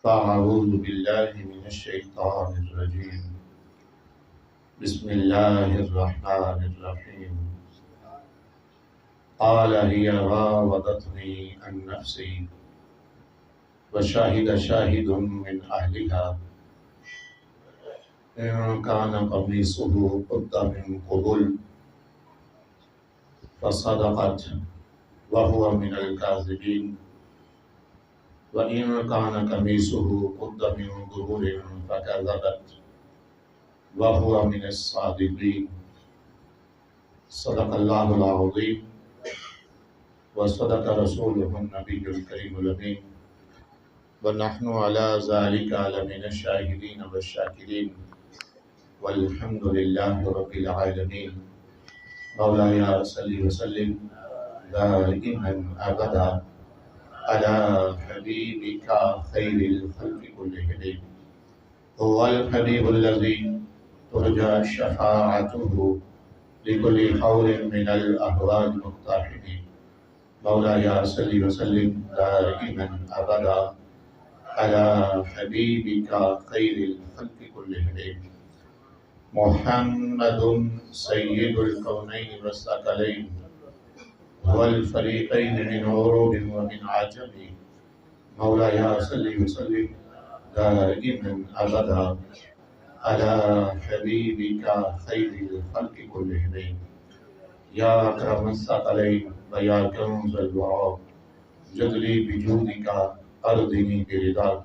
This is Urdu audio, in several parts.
فأعوذ بالله من الشيطان الرجيم. بسم الله الرحمن الرحيم. قال هي راودتني عن نفسي وشهد شاهد من أهلها إن كان قميصه قد من قبل فصدقت وهو من الكاذبين وإن كان قميصه قد من دبر فكذبت وهو من الصادقين. صدق الله العظيم وصدق رسوله النبي الكريم الأمين ونحن على ذلك لمن الشاهدين والشاكرين والحمد لله رب العالمين. مولاي صل وسلم دائما أبدا على حبيبك خير الخلق كلهم. هو الحبيب الذي ترجى شفاعته لكل حول من الأهوال المقتحمين. مولاي صل وسلم دائما أبدا على حبيبك خير الخلق كلهم. محمد سيد الكونين والثقلين والفريقين من عروب ومن عجم. مولاي صل وسلم دائما أبدا على حبيبك خير الخلق كلهم. يا أكرم الثقلين ويا كنز الورى جدلي بجودك أرضني برضاك.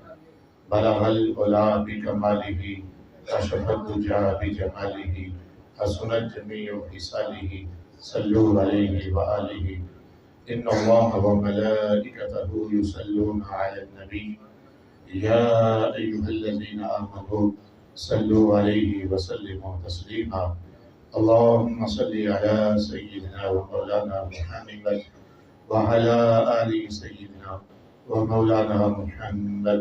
بلغ العلا بكماله كشف الدجى بجماله حسنت جميع خصاله صلوا عليه وآله. إن الله وملائكته يصلون على النبي يا أيها الذين آمنوا صلوا عليه وسلموا تسليما. اللهم صل على سيدنا ومولانا محمد وعلى آل سيدنا ومولانا محمد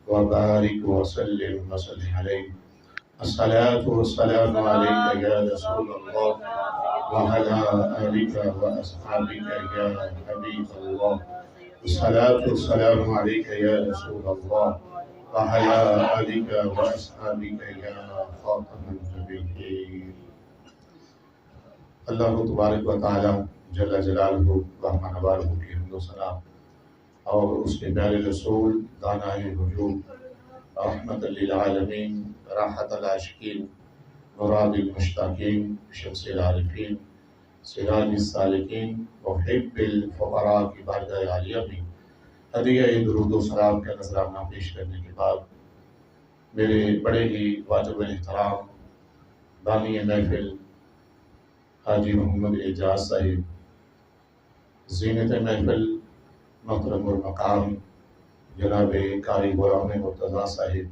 وبارك وسلم عليه. الصلاة والسلام عليك يا رسول الله وعلى آلك وأصحابك يا حبيب الله. الصلاة والسلام عليك يا رسول الله وعلى آلك وأصحابك يا خاتم النبيين. اللہ تبارک و تعالی جل جلالہ رحمن وارہ کی حمد و ثنا اور اس کے پیارے رسول دانائے وجود رحمت للعالمین راحت العاشقین مراد المشتاقین شمس العارفین سراج السالکین محب الفقراء کی بارگاہ عالیہ میں ہدیہ درود و سلام کا نذرانہ پیش کرنے کے بعد میرے بڑے ہی واجب الاحترام بانی محفل حاجی محمد اعجاز صاحب، زینت محفل محترم المقام جناب قاری غلام مرتضیٰ صاحب،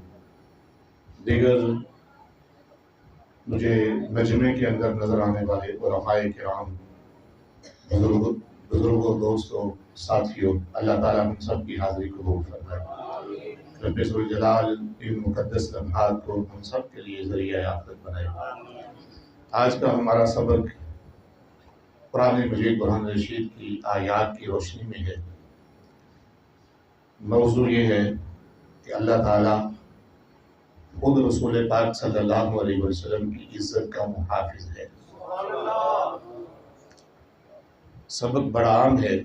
دیگر مجھے مجمع کے اندر نظر آنے والے علماء کرام، بزرگوں، دوستوں، ساتھیوں، اللہ تعالیٰ ہم سب کی حاضری قبول فرمائے۔ رب ذوالجلال ان مقدس لمحات کو ہم سب کے لیے ذریعہ آخرت بنائے۔ آج کا ہمارا سبق قرآن مجید برہان رشید کی آیات کی روشنی میں ہے۔ موضوع یہ ہے کہ اللہ تعالیٰ خود رسول پاک صلی اللہ علیہ وسلم کی عزت کا محافظ ہے۔ سبق بڑا عام ہے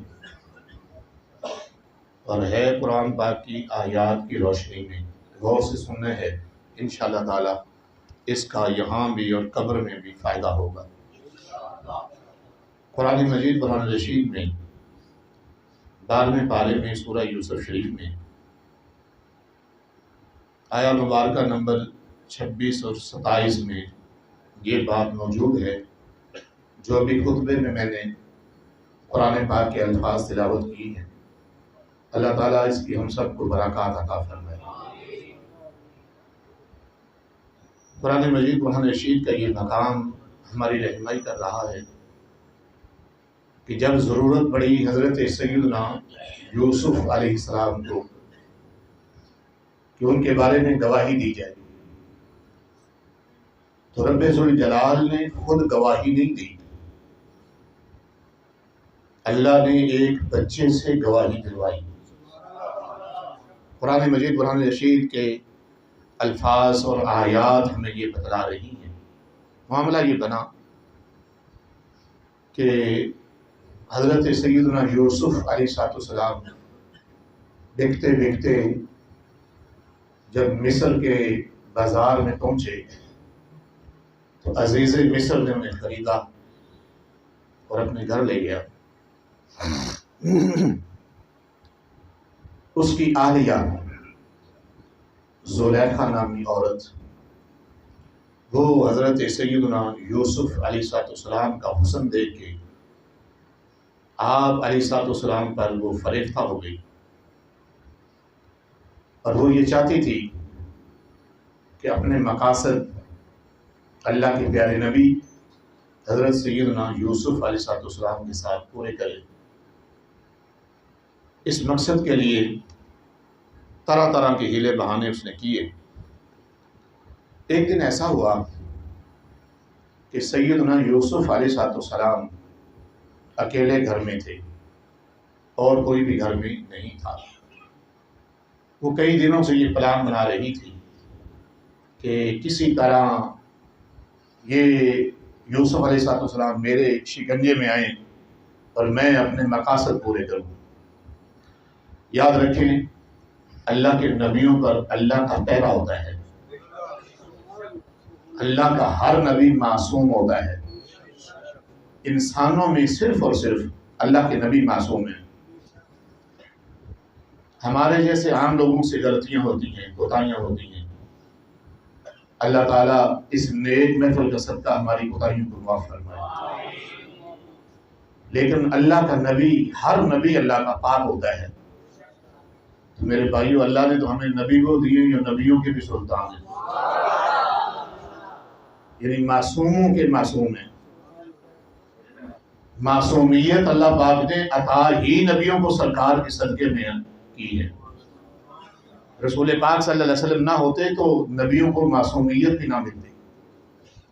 اور ہے قرآن پاک کی آیات کی روشنی میں، غور سے سننا ہے، انشاءاللہ تعالیٰ اس کا یہاں بھی اور قبر میں بھی فائدہ ہوگا۔ قرآن مجید برہان رشید میں 12ویں پارے میں سورہ یوسف شریف میں آیا مبارکہ نمبر 26 اور 27 میں یہ بات موجود ہے جو ابھی خطبے میں نے قرآن پاک کے الفاظ تلاوت کی ہیں۔ اللہ تعالیٰ اس کی ہم سب کو برکات عطا فرمائے۔ قرآن مجید برہان رشید کا یہ مقام ہماری رہنمائی کر رہا ہے کہ جب ضرورت پڑی حضرت سیدنا یوسف علیہ السلام کو کہ ان کے بارے میں گواہی دی جائے تو رب ذوالجلال نے خود گواہی نہیں دی، اللہ نے ایک بچے سے گواہی دلوائی۔ قرآن مجید برہان رشید کے الفاظ اور آیات ہمیں یہ بتلا رہی ہیں۔ معاملہ یہ بنا کہ حضرت سیدنا یوسف علیہ السلام دیکھتے دیکھتے جب مصر کے بازار میں پہنچے تو عزیز مصر نے انہیں خریدا اور اپنے گھر لے گیا۔ اس کی اہلیہ زلیخا نامی عورت وہ حضرت سیدنا یوسف علیہ السلام کا حسن دیکھ کے آپ علیہ السلام پر وہ فریفتہ ہو گئی، اور وہ یہ چاہتی تھی کہ اپنے مقاصد اللہ کے پیارے نبی حضرت سیدنا یوسف علیہ السلام کے ساتھ پورے کرے۔ اس مقصد کے لیے طرح طرح کے ہیلے بہانے اس نے کیے۔ ایک دن ایسا ہوا کہ سیدنا یوسف علیہ السلام اکیلے گھر میں تھے اور کوئی بھی گھر میں نہیں تھا۔ وہ کئی دنوں سے یہ پلان بنا رہی تھی کہ کسی طرح یہ یوسف علیہ السلام میرے شکنجے میں آئیں اور میں اپنے مقاصد پورے کروں۔ یاد رکھیں، اللہ کے نبیوں پر اللہ کا پہرا ہوتا ہے۔ اللہ کا ہر نبی معصوم ہوتا ہے۔ انسانوں میں صرف اور صرف اللہ کے نبی معصوم ہیں۔ ہمارے جیسے عام لوگوں سے غلطیاں ہوتی ہیں، کوتاہیاں ہوتی ہیں۔ اللہ تعالیٰ اس نیک محفل کا صدقہ ہماری کوتاہیوں کو معاف فرمائے۔ لیکن اللہ کا نبی، ہر نبی اللہ کا پاک ہوتا ہے۔ تو میرے بھائیو، اللہ نے تو ہمیں نبی کو دیے جو نبیوں کے بھی سلطان ہیں، یعنی معصوموں کے معصوم ہیں۔ معصومیت اللہ پاک نے عطا ہی نبیوں کو سرکار کے صدقے میں کی ہے۔ رسول پاک صلی اللہ علیہ وسلم نہ ہوتے تو نبیوں کو معصومیت بھی نہ ملتی،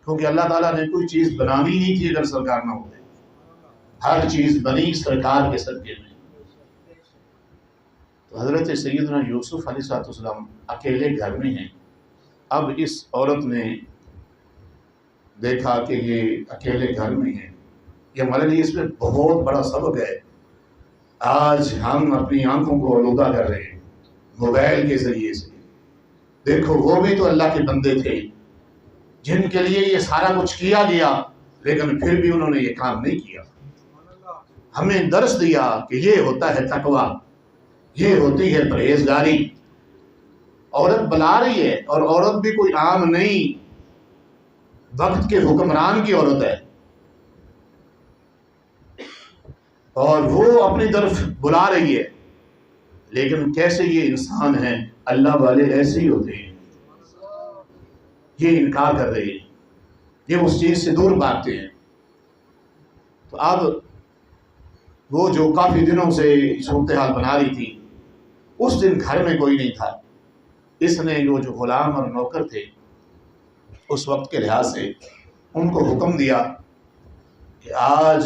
کیونکہ اللہ تعالیٰ نے کوئی چیز بنانی نہیں تھی اگر سرکار نہ ہوتے۔ ہر چیز بنی سرکار کے صدقے میں۔ تو حضرت سیدنا یوسف علیہ السلام اکیلے گھر میں ہیں۔ اب اس عورت نے دیکھا کہ یہ اکیلے گھر میں ہیں، یہ ہمارے لیے اس میں بہت بڑا سبق ہے۔ آج ہم اپنی آنکھوں کو آلودہ کر رہے ہیں موبائل کے ذریعے سے۔ دیکھو، وہ بھی تو اللہ کے بندے تھے جن کے لیے یہ سارا کچھ کیا گیا، لیکن پھر بھی انہوں نے یہ کام نہیں کیا۔ ہمیں درس دیا کہ یہ ہوتا ہے تقویٰ، یہ ہوتی ہے پرہیزگاری۔ عورت بلا رہی ہے، اور عورت بھی کوئی عام نہیں، وقت کے حکمران کی عورت ہے، اور وہ اپنی طرف بلا رہی ہے۔ لیکن کیسے یہ انسان ہیں، اللہ والے ایسے ہی ہوتے ہیں، یہ انکار کر رہے ہیں، یہ اس چیز سے دور بھاگتے ہیں۔ تو اب وہ جو کافی دنوں سے صورتحال بنا رہی تھی، اس دن گھر میں کوئی نہیں تھا۔ اس نے وہ جو غلام اور نوکر تھے اس وقت کے لحاظ سے ان کو حکم دیا کہ آج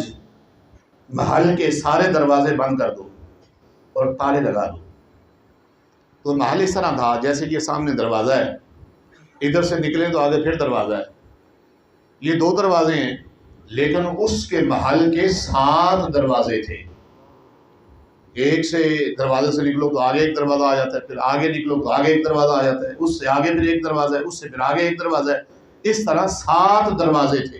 محل کے سارے دروازے بند کر دو اور تالے لگا دو۔ تو محل اس طرح تھا جیسے کہ سامنے دروازہ ہے، ادھر سے نکلیں تو آگے پھر دروازہ ہے، یہ دو دروازے ہیں، لیکن اس کے محل کے 7 دروازے تھے۔ ایک سے دروازے سے نکلو تو آگے ایک دروازہ آ جاتا ہے، پھر آگے نکلو تو آگے ایک دروازہ آ جاتا ہے، اس سے آگے پھر ایک دروازہ ہے، اس سے پھر آگے ایک دروازہ ہے، اس طرح 7 دروازے تھے۔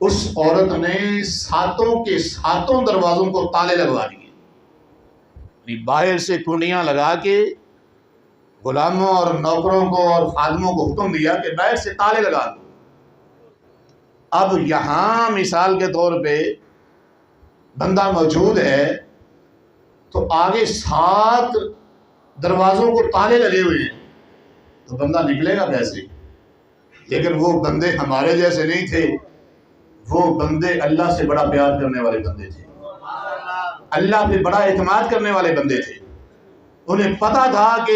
اس عورت نے 7 کے 7 دروازوں کو تالے لگوا دیے، باہر سے کنڈیاں لگا کے غلاموں اور نوکروں کو اور خادموں کو حکم دیا کہ باہر سے تالے لگا دو۔ اب یہاں مثال کے طور پہ بندہ موجود ہے تو آگے 7 دروازوں کو تالے لگے ہوئے ہیں، تو بندہ نکلے گا کیسے؟ لیکن وہ بندے ہمارے جیسے نہیں تھے، وہ بندے اللہ سے بڑا پیار کرنے والے بندے تھے، اللہ پہ بڑا اعتماد کرنے والے بندے تھے۔ انہیں پتا تھا کہ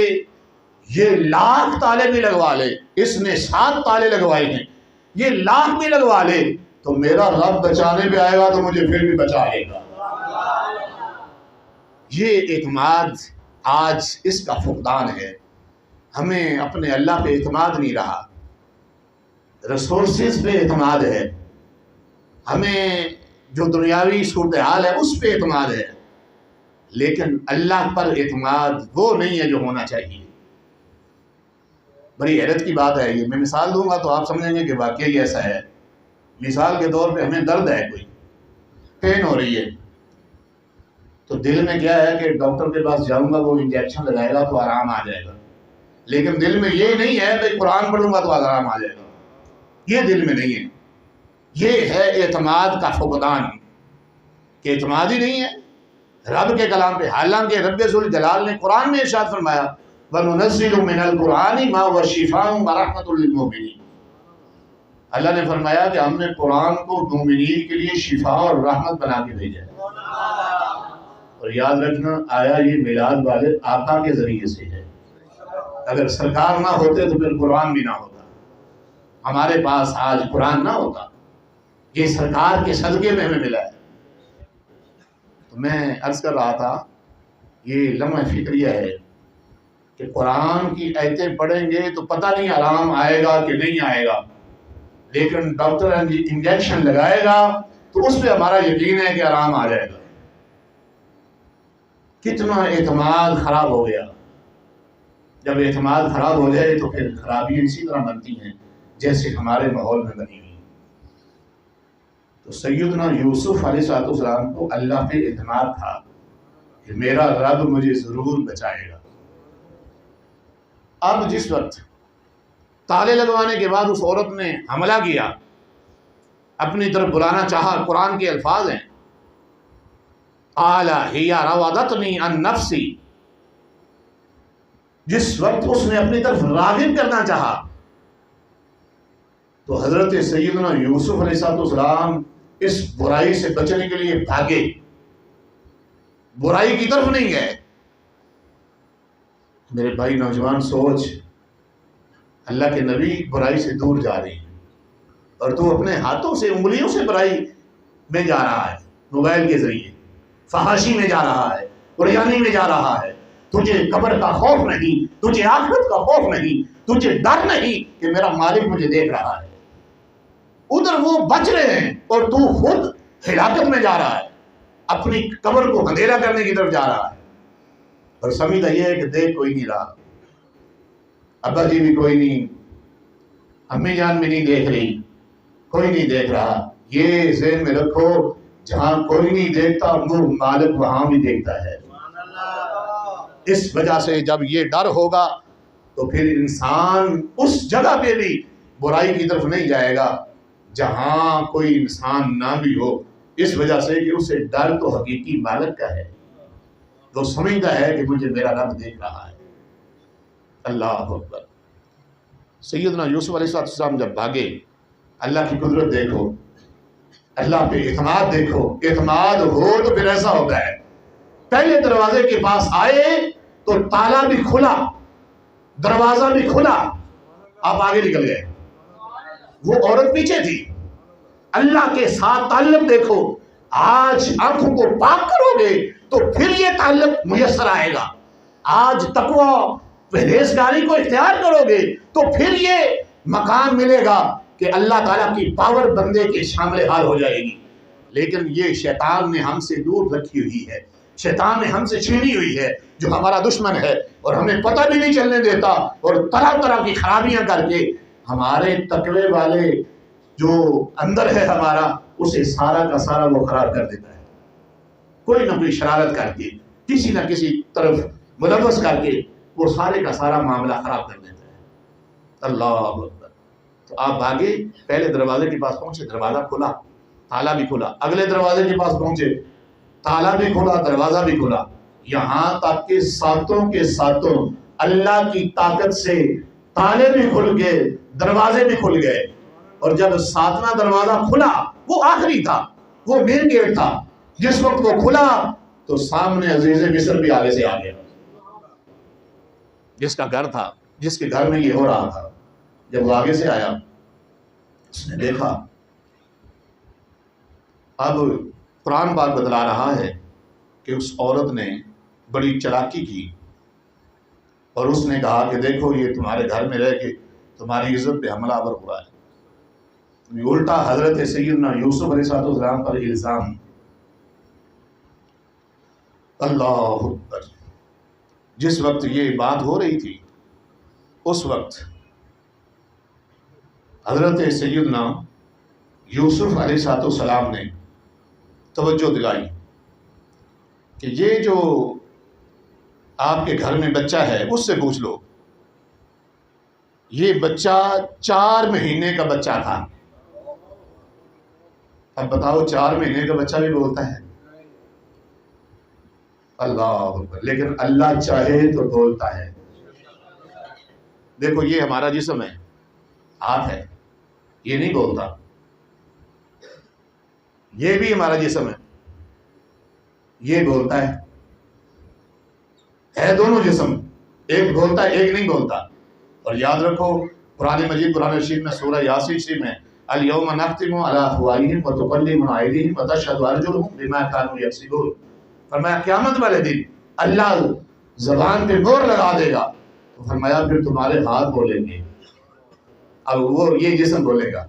یہ 1,00,000 تالے بھی لگوا لے، اس نے 7 تالے لگوائے ہیں، یہ 1,00,000 بھی لگوا لے تو میرا رب بچانے پہ آئے گا تو مجھے پھر بھی بچا لے گا۔ یہ اعتماد آج اس کا فقدان ہے. ہمیں اپنے اللہ پہ اعتماد نہیں رہا، ریسورسز پہ اعتماد ہے، ہمیں جو دنیاوی صورتحال ہے اس پہ اعتماد ہے، لیکن اللہ پر اعتماد وہ نہیں ہے جو ہونا چاہیے. بڑی حیرت کی بات ہے یہ. میں مثال دوں گا تو آپ سمجھیں گے کہ واقعی ایسا ہے. مثال کے طور پہ ہمیں درد ہے، کوئی پین ہو رہی ہے، تو دل میں کیا ہے کہ ڈاکٹر کے پاس جاؤں گا، وہ انجیکشن لگائے گا تو آرام آ جائے گا. لیکن دل میں یہ نہیں ہے کہ قرآن پڑھوں گا تو آرام آ جائے گا. یہ دل میں نہیں ہے. یہ ہے اعتماد کا فقدان، کہ اعتماد ہی نہیں ہے رب کے کلام پہ. حالانکہ رب ذوالجلال نے قرآن میں ارشاد فرمایا وَنُنَزِّلُ مِنَ الْقُرْآنِ مَا هُوَ شِفَاءٌ وَرَحْمَةٌ لِلْمُؤْمِنِينَ. اللہ نے فرمایا کہ ہم نے قرآن کو مومنین کے لیے شفا اور رحمت بنا کے بھیجا ہے. اور یاد رکھنا آیا یہ میلاد والے آقا کے ذریعے سے ہے. اگر سرکار نہ ہوتے تو پھر قرآن بھی نہ ہوتا، ہمارے پاس آج قرآن نہ ہوتا. یہ سرکار کے صدقے میں ہمیں ملا ہے. تو میں عرض کر رہا تھا یہ لمحہ فکریہ ہے کہ قرآن کی آیتیں پڑھیں گے تو پتہ نہیں آرام آئے گا کہ نہیں آئے گا، لیکن ڈاکٹر انجیکشن لگائے گا تو اس پہ ہمارا یقین ہے کہ آرام آ جائے گا. کتنا اعتماد خراب ہو گیا. جب اعتماد خراب ہو جائے تو پھر خرابیاں اسی طرح بنتی ہیں جیسے ہمارے ماحول میں بنی ہوئی. تو سیدنا یوسف علیہ السلام کو اللہ پہ اعتماد تھا کہ میرا رب مجھے ضرور بچائے گا. اب جس وقت تالے لگوانے کے بعد اس عورت نے حملہ کیا، اپنی طرف بلانا چاہا، قرآن کے الفاظ ہیں قال ہی راودتنی عن نفسی. جس وقت اس نے اپنی طرف راغب کرنا چاہا تو حضرت سیدنا یوسف علیہ السلام اس برائی سے بچنے کے لیے بھاگے، برائی کی طرف نہیں گئے. میرے بھائی نوجوان سوچ، اللہ کے نبی برائی سے دور جا رہے ہیں اور تو اپنے ہاتھوں سے انگلیوں سے برائی میں جا رہا ہے، موبائل کے ذریعے فحاشی میں جا رہا ہے، قریانی میں جا رہا ہے. تجھے قبر کا خوف نہیں، تجھے آخرت کا خوف نہیں، تجھے ڈر نہیں کہ میرا مالک مجھے دیکھ رہا ہے. ادھر وہ بچ رہے ہیں اور تو خود ہلاکت میں جا رہا ہے، اپنی قبر کو اندھیرا کرنے کی طرف جا رہا ہے. اور سمجھتا یہ ہے کہ دیکھ کوئی نہیں رہا، ابا جی بھی کوئی نہیں، امی جان بھی نہیں دیکھ رہی، کوئی نہیں دیکھ رہا. یہ ذہن میں رکھو جہاں کوئی نہیں دیکھتا وہ مالک وہاں بھی دیکھتا ہے. اس وجہ سے جب یہ ڈر ہوگا تو پھر انسان اس جگہ پہ بھی برائی کی طرف نہیں جائے گا جہاں کوئی انسان نہ بھی ہو، اس وجہ سے کہ اسے ڈر تو حقیقی مالک کا ہے. وہ سمجھتا ہے کہ مجھے میرا رب دیکھ رہا ہے. اللہ اکبر. سیدنا یوسف علیہ السلام جب بھاگے، اللہ کی قدرت دیکھو، اللہ پہ اعتماد دیکھو. اعتماد ہو تو پھر ایسا ہوتا ہے. پہلے دروازے کے پاس آئے تو تالا بھی کھلا، دروازہ بھی کھلا، آپ آگے نکل گئے. وہ عورت پیچھے تھی. اللہ کے ساتھ تعلق دیکھو. آج آنکھوں کو پاک کرو گے تو پھر یہ تعلق میسر آئے گا. آج تقوی پرہیزگاری کو اختیار کرو گے تو پھر یہ مقام ملے گا کہ اللہ تعالیٰ کی پاور بندے کے شامل حال ہو جائے گی. لیکن یہ شیطان نے ہم سے دور رکھی ہوئی ہے، شیطان نے ہم سے چھینی ہوئی ہے، جو ہمارا دشمن ہے اور ہمیں پتہ بھی نہیں چلنے دیتا اور طرح طرح کی خرابیاں کر کے ہمارے تقوی والے جو اندر ہے ہمارا، اسے سارا کا سارا وہ خراب کر دیتا ہے. کوئی نہ کوئی شرارت کر کے، کسی نہ کسی طرف ملوث کر کے وہ سارے کا سارا معاملہ خراب کر دیتا ہے. اللہ اکبر. تو آپ بھاگے، پہلے دروازے کے پاس پہنچے، دروازہ کھلا، تالا بھی کھلا. اگلے دروازے کے پاس پہنچے، تالا بھی کھلا، دروازہ بھی کھلا. یہاں تک کہ ساتوں کے ساتوں اللہ کی طاقت سے تالے بھی کھل گئے، دروازے بھی کھل گئے. اور جب ساتواں دروازہ کھلا، وہ آخری تھا، وہ مین گیٹ تھا. جس وقت وہ کھلا تو سامنے عزیز مصر بھی آگے سے آ گیا، جس کا گھر تھا، جس کے گھر میں یہ ہو رہا تھا. جب وہ آگے سے آیا، اس نے دیکھا. اب قرآن پاک بتلا رہا ہے کہ اس عورت نے بڑی چلاکی کی اور اس نے کہا کہ دیکھو یہ تمہارے گھر میں رہ کے تمہاری عزت پہ حملہ آور ہوا ہے۔ الٹا حضرت سیدنا یوسف علیہ السلام پر الزام۔ اللہ اکبر۔ جس وقت یہ بات ہو رہی تھی اس وقت حضرت سیدنا یوسف علیہ السلام نے توجہ دلائی کہ یہ جو آپ کے گھر میں بچہ ہے اس سے پوچھ لو، یہ بچہ 4 مہینے کا بچہ تھا۔ اب بتاؤ 4 مہینے کا بچہ بھی بولتا ہے؟ اللہ اکبر۔ لیکن اللہ چاہے تو بولتا ہے۔ دیکھو یہ ہمارا جسم ہے، ہاتھ ہے، یہ نہیں بولتا۔ یہ بھی ہمارا جسم ہے، یہ بولتا ہے دونوں جسم، ایک بولتا ہے ایک نہیں بولتا۔ اور یاد رکھو قرآن مجید قرآن شریف میں سورہ یاسین شریف میں الیوم نختم علی افواہہم وتکلمنا ایدیہم وتشہد ارجلہم بما کانوا یکسبون۔ فرمایا قیامت والے دن اللہ زبان پہ مہر لگا دے گا، تو فرمایا پھر تمہارے ہاتھ بولیں گے۔ اب وہ یہ جسم بولے گا،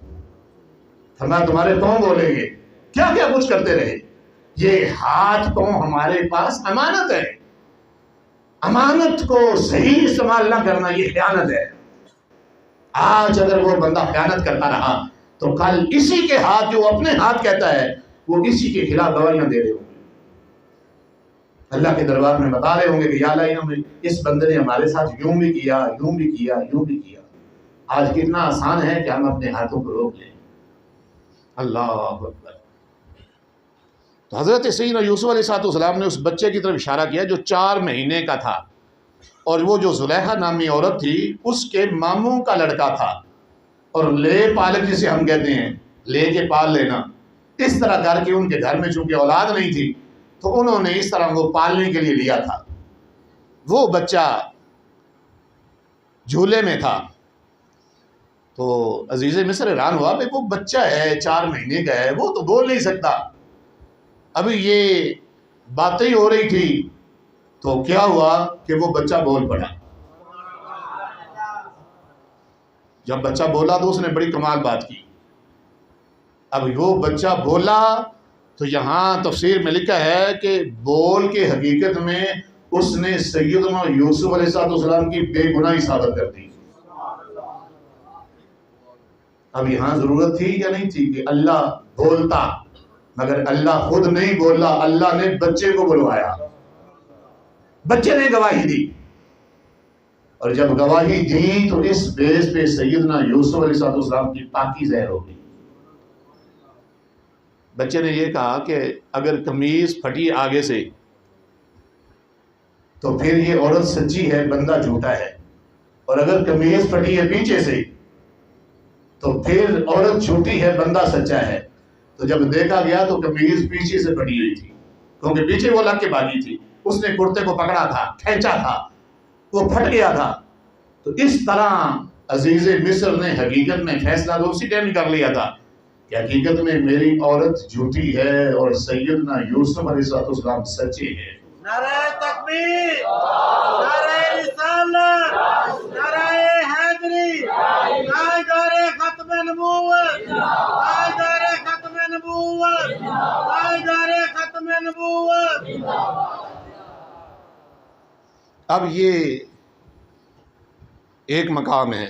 فرمایا تمہارے پاؤں بولیں گے، کیا کیا کچھ کرتے رہے۔ یہ ہاتھ پاؤں ہمارے پاس امانت ہے، امانت کو صحیح استعمال نہ کرنا یہ خیانت ہے۔ آج اگر وہ بندہ خیانت کرتا رہا تو کل اسی کے ہاتھ جو اپنے ہاتھ کہتا ہے وہ اسی کے خلاف گواہیاں دے رہے ہوں گے، اللہ کے دربار میں بتا رہے ہوں گے کہ یا اللہ اس بندے نے ہمارے ساتھ یوں بھی کیا، یوں بھی کیا، یوں بھی کیا۔ آج کتنا آسان ہے کہ ہم اپنے ہاتھوں کو روک لیں۔ اللہ اکبر۔ تو حضرت سیدنا یوسف علیہ السلام نے اس بچے کی طرف اشارہ کیا جو 4 مہینے کا تھا، اور وہ جو زلیخا نامی عورت تھی اس کے ماموں کا لڑکا تھا، اور لے پالک جسے ہم کہتے ہیں لے کے پال لینا، اس طرح کر کے ان کے گھر میں چونکہ اولاد نہیں تھی تو انہوں نے اس طرح وہ پالنے کے لیے لیا تھا۔ وہ بچہ جھولے میں تھا تو عزیز مصر حیران ہوا کہ وہ بچہ ہے 4 مہینے کا ہے، وہ تو بول نہیں سکتا۔ ابھی یہ باتیں ہو رہی تھی تو کیا ہوا کہ وہ بچہ بول پڑا۔ جب بچہ بولا تو اس نے بڑی کمال بات کی۔ اب وہ بچہ بولا تو یہاں تفسیر میں لکھا ہے کہ بول کے حقیقت میں اس نے سیدنا یوسف علیہ السلام کی بے گناہی ثابت کر دی۔ اب یہاں ضرورت تھی یا نہیں تھی کہ اللہ بولتا، مگر اللہ خود نہیں بولا، اللہ نے بچے کو بلوایا، بچے نے گواہی دی، اور جب گواہی دی تو اس بیس پہ سیدنا یوسف علیہ السلام کی پاکی ظاہر ہو گئی۔ بچے نے یہ کہا کہ اگر قمیض پھٹی آگے سے تو پھر یہ عورت سچی ہے، بندہ جھوٹا ہے، اور اگر قمیض پھٹی ہے پیچھے سے تو پھر عورت جھوٹی ہے، بندہ سچا ہے۔ تو جب دیکھا گیا تو قمیض پیچھے سے پھٹی ہوئی تھی، کیونکہ پیچھے وہ لگ کے بھاگی تھی، اس نے کرتے کو پکڑا تھا، کھینچا تھا، وہ پھٹ گیا تھا۔ تو اس طرح عزیز مصر نے حقیقت میں فیصلہ تو اسی ٹائم کر لیا تھا کہ حقیقت میں میری عورت جھوٹی ہے اور سیدنا یوسف علیہ السلام سچے ہیں۔ نعرہ تکبیر، نعرہ رسالت، نعرہ حیدری، تاجدار ختم نبوت، تاجدار ختم نبوت، تاجدار ختم نبوت۔ اب یہ ایک مقام ہے،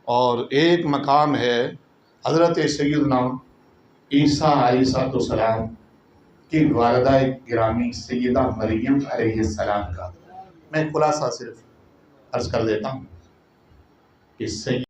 اور ایک مقام ہے حضرت سیدنا عیسیٰ علیہ السلام کی والدہ گرامی سیدہ مریم علیہ السلام کا۔ میں خلاصہ صرف عرض کر دیتا ہوں کہ